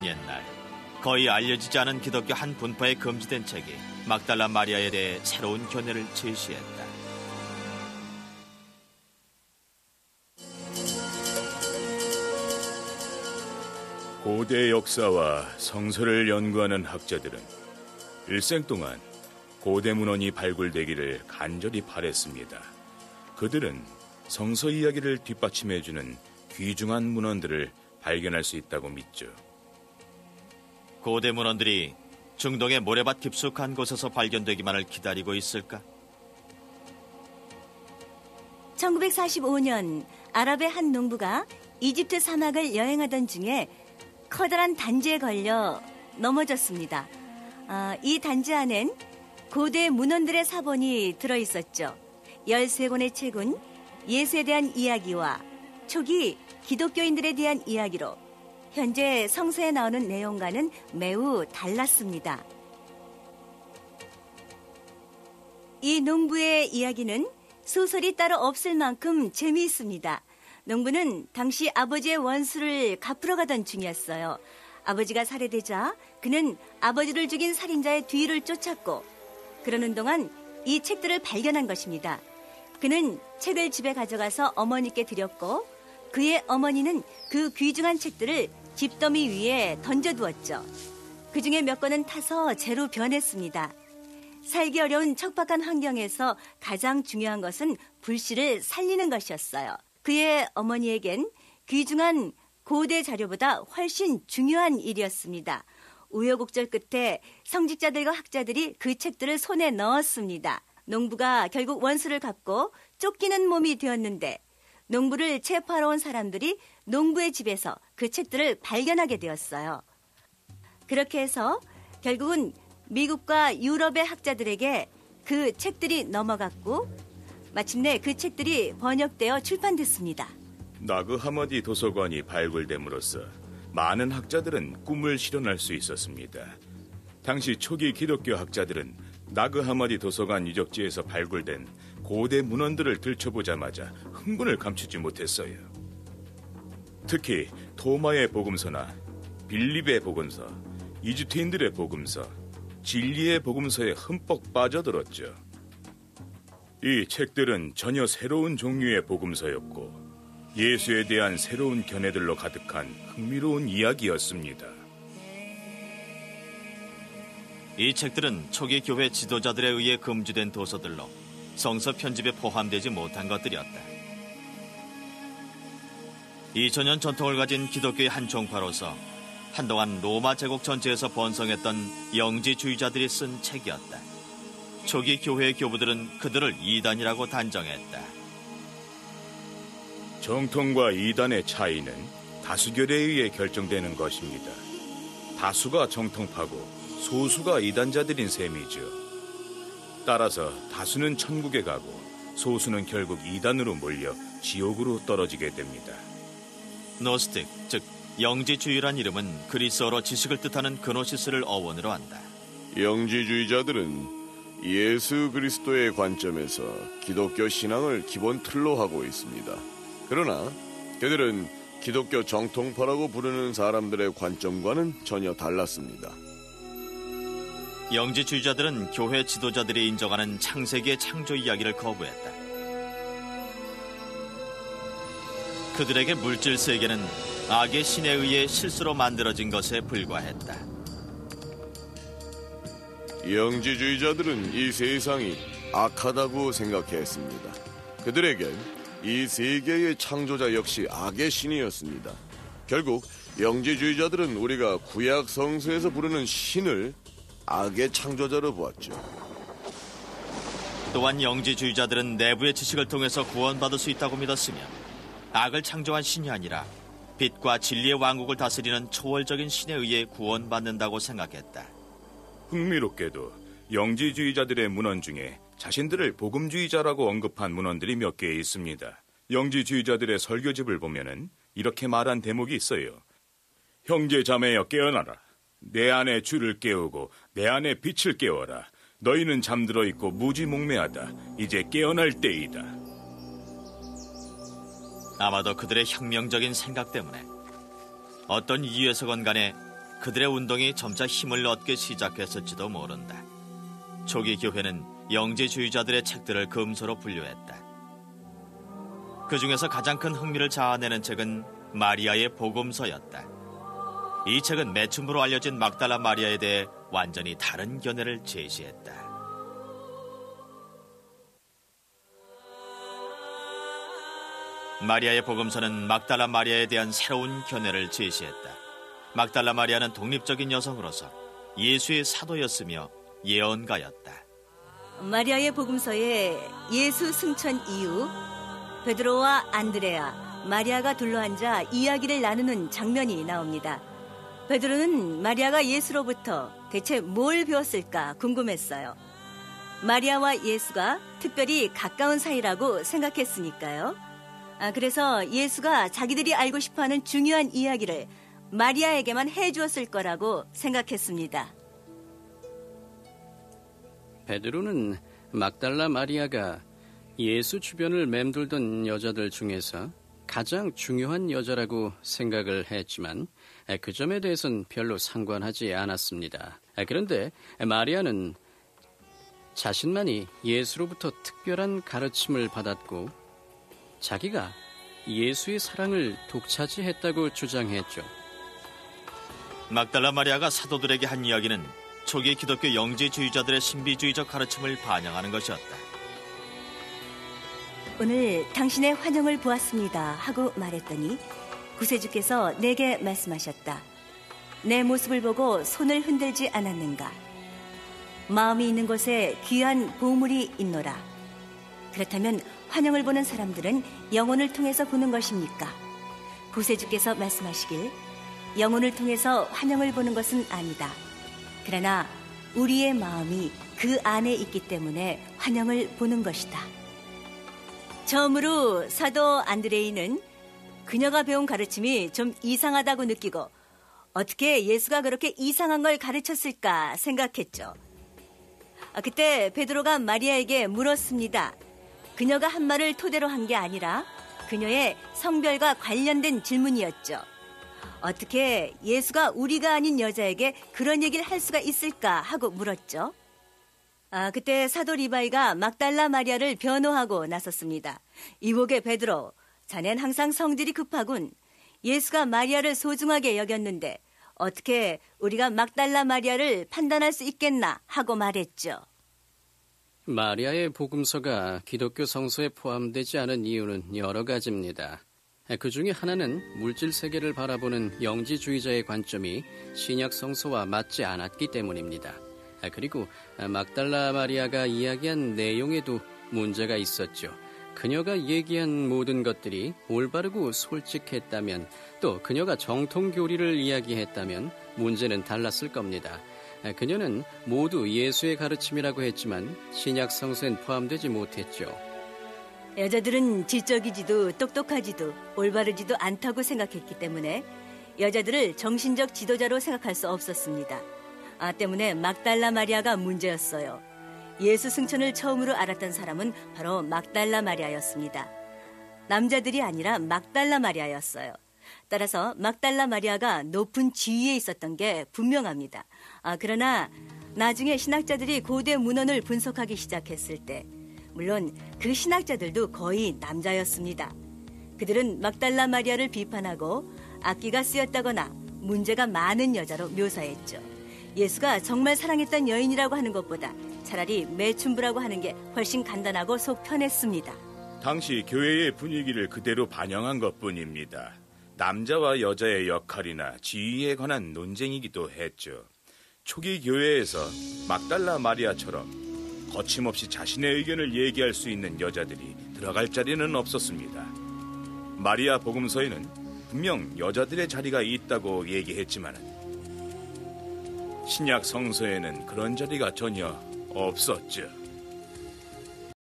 옛날 거의 알려지지 않은 기독교 한 분파에 금지된 책이 막달라 마리아에 대해 새로운 견해를 제시했다. 고대 역사와 성서를 연구하는 학자들은 일생 동안 고대 문헌이 발굴되기를 간절히 바랬습니다. 그들은 성서 이야기를 뒷받침해주는 귀중한 문헌들을 발견할 수 있다고 믿죠. 고대 문헌들이 중동의 모래밭 깊숙한 곳에서 발견되기만을 기다리고 있을까? 1945년 아랍의 한 농부가 이집트 사막을 여행하던 중에 커다란 단지에 걸려 넘어졌습니다. 이 단지 안엔 고대 문헌들의 사본이 들어있었죠. 13권의 책은 예수에 대한 이야기와 초기 기독교인들에 대한 이야기로 현재 성서에 나오는 내용과는 매우 달랐습니다. 이 농부의 이야기는 소설이 따로 없을 만큼 재미있습니다. 농부는 당시 아버지의 원수를 갚으러 가던 중이었어요. 아버지가 살해되자 그는 아버지를 죽인 살인자의 뒤를 쫓았고 그러는 동안 이 책들을 발견한 것입니다. 그는 책을 집에 가져가서 어머니께 드렸고 그의 어머니는 그 귀중한 책들을 집더미 위에 던져두었죠. 그중에 몇 권은 타서 재로 변했습니다. 살기 어려운 척박한 환경에서 가장 중요한 것은 불씨를 살리는 것이었어요. 그의 어머니에겐 귀중한 고대 자료보다 훨씬 중요한 일이었습니다. 우여곡절 끝에 성직자들과 학자들이 그 책들을 손에 넣었습니다. 농부가 결국 원수를 갚고 쫓기는 몸이 되었는데 농부를 체포하러 온 사람들이 농부의 집에서 그 책들을 발견하게 되었어요. 그렇게 해서 결국은 미국과 유럽의 학자들에게 그 책들이 넘어갔고 마침내 그 책들이 번역되어 출판됐습니다. 나그 하마디 도서관이 발굴됨으로써 많은 학자들은 꿈을 실현할 수 있었습니다. 당시 초기 기독교 학자들은 나그 하마디 도서관 유적지에서 발굴된 고대 문헌들을 들춰보자마자 흥분을 감추지 못했어요. 특히 토마의 복음서나 빌립의 복음서, 이집트인들의 복음서, 진리의 복음서에 흠뻑 빠져들었죠. 이 책들은 전혀 새로운 종류의 복음서였고 예수에 대한 새로운 견해들로 가득한 흥미로운 이야기였습니다. 이 책들은 초기 교회 지도자들에 의해 금지된 도서들로 성서 편집에 포함되지 못한 것들이었다. 2000년 전통을 가진 기독교의 한 종파로서 한동안 로마 제국 전체에서 번성했던 영지주의자들이 쓴 책이었다. 초기 교회의 교부들은 그들을 이단이라고 단정했다. 정통과 이단의 차이는 다수결에 의해 결정되는 것입니다. 다수가 정통파고 소수가 이단자들인 셈이죠. 따라서 다수는 천국에 가고 소수는 결국 이단으로 몰려 지옥으로 떨어지게 됩니다. 노스틱, 즉 영지주의란 이름은 그리스어로 지식을 뜻하는 그노시스를 어원으로 한다. 영지주의자들은 예수 그리스도의 관점에서 기독교 신앙을 기본 틀로 하고 있습니다. 그러나 그들은 기독교 정통파라고 부르는 사람들의 관점과는 전혀 달랐습니다. 영지주의자들은 교회 지도자들이 인정하는 창세기의 창조 이야기를 거부했다. 그들에게 물질 세계는 악의 신에 의해 실수로 만들어진 것에 불과했다. 영지주의자들은 이 세상이 악하다고 생각했습니다. 그들에겐 이 세계의 창조자 역시 악의 신이었습니다. 결국 영지주의자들은 우리가 구약 성서에서 부르는 신을 악의 창조자로 보았죠. 또한 영지주의자들은 내부의 지식을 통해서 구원받을 수 있다고 믿었으며 악을 창조한 신이 아니라 빛과 진리의 왕국을 다스리는 초월적인 신에 의해 구원받는다고 생각했다. 흥미롭게도 영지주의자들의 문헌 중에 자신들을 복음주의자라고 언급한 문헌들이 몇 개 있습니다. 영지주의자들의 설교집을 보면은 이렇게 말한 대목이 있어요. 형제 자매여 깨어나라. 내 안에 주를 깨우고 내 안에 빛을 깨워라. 너희는 잠들어 있고 무지몽매하다. 이제 깨어날 때이다. 아마도 그들의 혁명적인 생각 때문에 어떤 이유에서건 간에 그들의 운동이 점차 힘을 얻기 시작했을지도 모른다. 초기 교회는 영지주의자들의 책들을 금서로 분류했다. 그 중에서 가장 큰 흥미를 자아내는 책은 마리아의 복음서였다. 이 책은 매춘부로 알려진 막달라 마리아에 대해 완전히 다른 견해를 제시했다. 마리아의 복음서는 막달라 마리아에 대한 새로운 견해를 제시했다. 막달라 마리아는 독립적인 여성으로서 예수의 사도였으며 예언가였다. 마리아의 복음서에 예수 승천 이후 베드로와 안드레아, 마리아가 둘러앉아 이야기를 나누는 장면이 나옵니다. 베드로는 마리아가 예수로부터 대체 뭘 배웠을까 궁금했어요. 마리아와 예수가 특별히 가까운 사이라고 생각했으니까요. 그래서 예수가 자기들이 알고 싶어하는 중요한 이야기를 마리아에게만 해주었을 거라고 생각했습니다. 베드로는 막달라 마리아가 예수 주변을 맴돌던 여자들 중에서 가장 중요한 여자라고 생각을 했지만 그 점에 대해서는 별로 상관하지 않았습니다. 그런데 마리아는 자신만이 예수로부터 특별한 가르침을 받았고 자기가 예수의 사랑을 독차지했다고 주장했죠. 막달라 마리아가 사도들에게 한 이야기는 초기 기독교 영지주의자들의 신비주의적 가르침을 반영하는 것이었다. 오늘 당신의 환영을 보았습니다 하고 말했더니 구세주께서 내게 말씀하셨다. 내 모습을 보고 손을 흔들지 않았는가? 마음이 있는 곳에 귀한 보물이 있노라. 그렇다면 환영을 보는 사람들은 영혼을 통해서 보는 것입니까? 구세주께서 말씀하시길 영혼을 통해서 환영을 보는 것은 아니다. 그러나 우리의 마음이 그 안에 있기 때문에 환영을 보는 것이다. 처음으로 사도 안드레이는 그녀가 배운 가르침이 좀 이상하다고 느끼고 어떻게 예수가 그렇게 이상한 걸 가르쳤을까 생각했죠. 그때 베드로가 마리아에게 물었습니다. 그녀가 한 말을 토대로 한 게 아니라 그녀의 성별과 관련된 질문이었죠. 어떻게 예수가 우리가 아닌 여자에게 그런 얘기를 할 수가 있을까 하고 물었죠. 그때 사도 리바이가 막달라 마리아를 변호하고 나섰습니다. 이복의 베드로, 자넨 항상 성질이 급하군. 예수가 마리아를 소중하게 여겼는데 어떻게 우리가 막달라 마리아를 판단할 수 있겠나 하고 말했죠. 마리아의 복음서가 기독교 성서에 포함되지 않은 이유는 여러 가지입니다. 그 중에 하나는 물질 세계를 바라보는 영지주의자의 관점이 신약 성서와 맞지 않았기 때문입니다. 그리고 막달라 마리아가 이야기한 내용에도 문제가 있었죠. 그녀가 얘기한 모든 것들이 올바르고 솔직했다면 또 그녀가 정통교리를 이야기했다면 문제는 달랐을 겁니다. 그녀는 모두 예수의 가르침이라고 했지만 신약 성서엔 포함되지 못했죠. 여자들은 지적이지도 똑똑하지도 올바르지도 않다고 생각했기 때문에 여자들을 정신적 지도자로 생각할 수 없었습니다. 때문에 막달라 마리아가 문제였어요. 예수 승천을 처음으로 알았던 사람은 바로 막달라 마리아였습니다. 남자들이 아니라 막달라 마리아였어요. 따라서 막달라 마리아가 높은 지위에 있었던 게 분명합니다. 그러나 나중에 신학자들이 고대 문헌을 분석하기 시작했을 때 물론 그 신학자들도 거의 남자였습니다. 그들은 막달라 마리아를 비판하고 악기가 쓰였다거나 문제가 많은 여자로 묘사했죠. 예수가 정말 사랑했던 여인이라고 하는 것보다 차라리 매춘부라고 하는 게 훨씬 간단하고 속 편했습니다. 당시 교회의 분위기를 그대로 반영한 것뿐입니다. 남자와 여자의 역할이나 지위에 관한 논쟁이기도 했죠. 초기 교회에서 막달라 마리아처럼 거침없이 자신의 의견을 얘기할 수 있는 여자들이 들어갈 자리는 없었습니다. 마리아 복음서에는 분명 여자들의 자리가 있다고 얘기했지만 신약 성서에는 그런 자리가 전혀 없었죠.